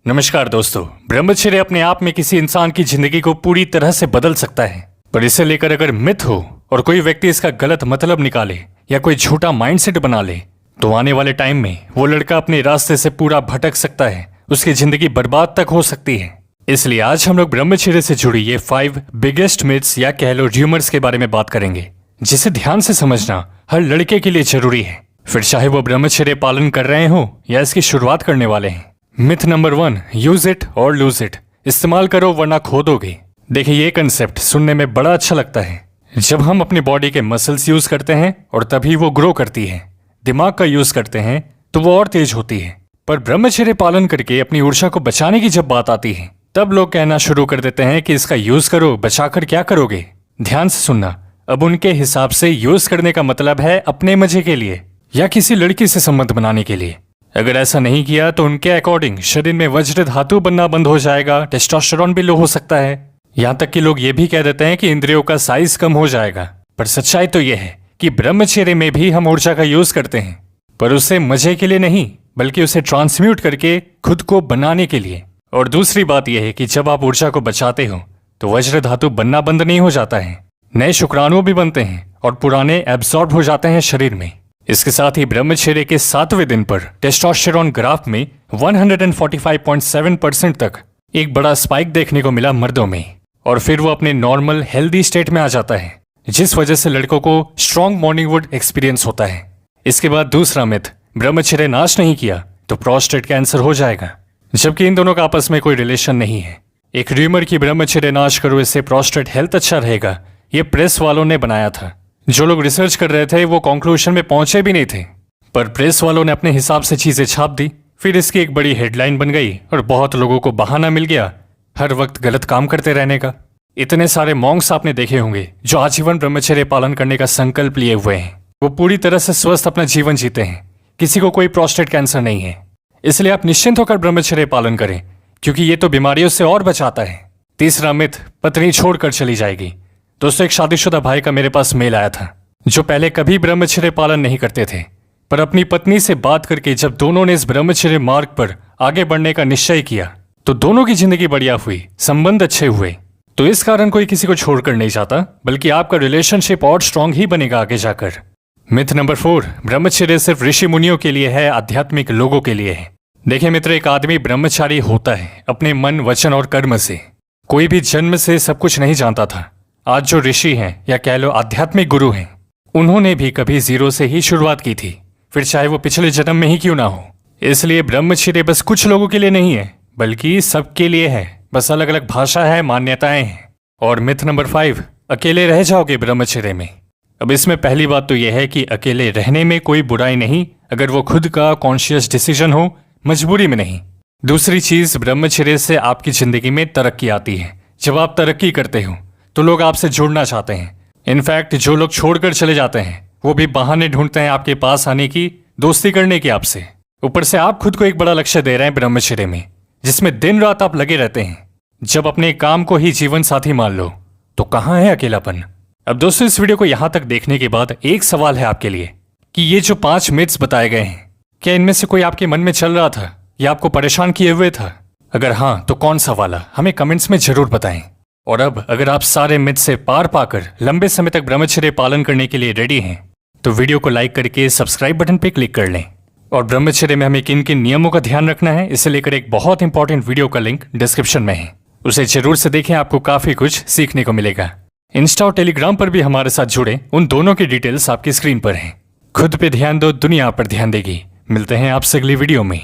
नमस्कार दोस्तों। ब्रह्मचर्य अपने आप में किसी इंसान की जिंदगी को पूरी तरह से बदल सकता है, पर इसे लेकर अगर मिथ हो और कोई व्यक्ति इसका गलत मतलब निकाले या कोई झूठा माइंडसेट बना ले तो आने वाले टाइम में वो लड़का अपने रास्ते से पूरा भटक सकता है, उसकी जिंदगी बर्बाद तक हो सकती है। इसलिए आज हम लोग ब्रह्मचर्य से जुड़ी ये 5 बिगेस्ट मिथ्स या कह लो र्यूमर्स के बारे में बात करेंगे, जिसे ध्यान से समझना हर लड़के के लिए जरूरी है, फिर चाहे वो ब्रह्मचर्य पालन कर रहे हो या इसकी शुरुआत करने वाले हैं। मिथ नंबर 1, यूज इट और लूज इट। इस्तेमाल करो वरना खो दोगे। देखिए, ये कंसेप्ट सुनने में बड़ा अच्छा लगता है। जब हम अपनी बॉडी के मसल्स यूज करते हैं और तभी वो ग्रो करती है, दिमाग का यूज करते हैं तो वो और तेज होती है। पर ब्रह्मचर्य पालन करके अपनी ऊर्जा को बचाने की जब बात आती है तब लोग कहना शुरू कर देते हैं कि इसका यूज करो, बचाकर क्या करोगे। ध्यान से सुनना, अब उनके हिसाब से यूज करने का मतलब है अपने मजे के लिए या किसी लड़की से संबंध बनाने के लिए। अगर ऐसा नहीं किया तो उनके अकॉर्डिंग शरीर में वज्र धातु बनना बंद हो जाएगा, टेस्टोस्टेरोन भी लो हो सकता है। यहाँ तक कि लोग ये भी कह देते हैं कि इंद्रियों का साइज कम हो जाएगा। पर सच्चाई तो यह है कि ब्रह्मचर्य में भी हम ऊर्जा का यूज करते हैं, पर उसे मजे के लिए नहीं बल्कि उसे ट्रांसम्यूट करके खुद को बनाने के लिए। और दूसरी बात यह है कि जब आप ऊर्जा को बचाते हो तो वज्र धातु बनना बंद नहीं हो जाता है, नए शुक्राणु भी बनते हैं और पुराने एब्सॉर्ब हो जाते हैं शरीर में। इसके साथ ही ब्रह्मचर्य के 7वें दिन पर टेस्टोस्टेरोन ग्राफ में 145.7% तक एक बड़ा स्पाइक देखने को मिला मर्दों में, और फिर वो अपने नॉर्मल हेल्दी स्टेट में आ जाता है, जिस वजह से लड़कों को स्ट्रॉन्ग मॉर्निंग वुड एक्सपीरियंस होता है। इसके बाद दूसरा मिथ, ब्रह्मचर्य नाश नहीं किया तो प्रोस्टेट कैंसर हो जाएगा, जबकि इन दोनों का आपस में कोई रिलेशन नहीं है। एक र्यूमर की ब्रह्मचर्य नाश करो इससे प्रोस्टेट हेल्थ अच्छा रहेगा, ये प्रेस वालों ने बनाया था। जो लोग रिसर्च कर रहे थे वो कंक्लूजन में पहुंचे भी नहीं थे, पर प्रेस वालों ने अपने हिसाब से चीजें छाप दी। फिर इसकी एक बड़ी हेडलाइन बन गई और बहुत लोगों को बहाना मिल गया हर वक्त गलत काम करते रहने का। इतने सारे मॉन्क्स आपने देखे होंगे जो आजीवन ब्रह्मचर्य पालन करने का संकल्प लिए हुए हैं, वो पूरी तरह से स्वस्थ अपना जीवन जीते हैं, किसी को कोई प्रोस्टेट कैंसर नहीं है। इसलिए आप निश्चिंत होकर ब्रह्मचर्य पालन करें, क्योंकि ये तो बीमारियों से और बचाता है। तीसरा मिथ, पत्नी छोड़कर चली जाएगी। दोस्तों, एक शादीशुदा भाई का मेरे पास मेल आया था जो पहले कभी ब्रह्मचर्य पालन नहीं करते थे, पर अपनी पत्नी से बात करके जब दोनों ने इस ब्रह्मचर्य मार्ग पर आगे बढ़ने का निश्चय किया तो दोनों की जिंदगी बढ़िया हुई, संबंध अच्छे हुए। तो इस कारण कोई किसी को छोड़कर नहीं जाता, बल्कि आपका रिलेशनशिप और स्ट्रांग ही बनेगा आगे जाकर। मिथ नंबर 4, ब्रह्मचर्य सिर्फ ऋषि मुनियों के लिए है, आध्यात्मिक लोगों के लिए है। देखिए मित्र, एक आदमी ब्रह्मचारी होता है अपने मन, वचन और कर्म से। कोई भी जन्म से सब कुछ नहीं जानता था। आज जो ऋषि हैं या कह लो आध्यात्मिक गुरु हैं, उन्होंने भी कभी जीरो से ही शुरुआत की थी, फिर चाहे वो पिछले जन्म में ही क्यों ना हो। इसलिए ब्रह्मचर्य बस कुछ लोगों के लिए नहीं है बल्कि सबके लिए है, बस अलग अलग भाषा है, मान्यताएं हैं। और मिथ नंबर 5, अकेले रह जाओगे ब्रह्मचर्य में। अब इसमें पहली बात तो यह है कि अकेले रहने में कोई बुराई नहीं अगर वो खुद का कॉन्शियस डिसीजन हो, मजबूरी में नहीं। दूसरी चीज, ब्रह्मचर्य से आपकी जिंदगी में तरक्की आती है। जब आप तरक्की करते हो तो लोग आपसे जुड़ना चाहते हैं। इनफैक्ट जो लोग छोड़कर चले जाते हैं वो भी बहाने ढूंढते हैं आपके पास आने की, दोस्ती करने की आपसे। ऊपर से आप खुद को एक बड़ा लक्ष्य दे रहे हैं ब्रह्मचर्य में, जिसमें दिन रात आप लगे रहते हैं। जब अपने काम को ही जीवन साथी मान लो तो कहाँ है अकेलापन। अब दोस्तों, इस वीडियो को यहां तक देखने के बाद एक सवाल है आपके लिए कि ये जो 5 मिथ्स बताए गए हैं, क्या इनमें से कोई आपके मन में चल रहा था या आपको परेशान किए हुए था? अगर हाँ तो कौन सा वाला, हमें कमेंट्स में जरूर बताएं। और अब अगर आप सारे मिथ से पार पाकर लंबे समय तक ब्रह्मचर्य पालन करने के लिए रेडी हैं तो वीडियो को लाइक करके सब्सक्राइब बटन पे क्लिक कर लें। और ब्रह्मचर्य में हमें किन किन नियमों का ध्यान रखना है इसे लेकर एक बहुत इंपॉर्टेंट वीडियो का लिंक डिस्क्रिप्शन में है, उसे जरूर से देखें, आपको काफी कुछ सीखने को मिलेगा। इंस्टा और टेलीग्राम पर भी हमारे साथ जुड़े, उन दोनों की डिटेल्स आपकी स्क्रीन पर हैं। खुद पे ध्यान दो, दुनिया पर ध्यान देगी। मिलते हैं आपसे अगली वीडियो में।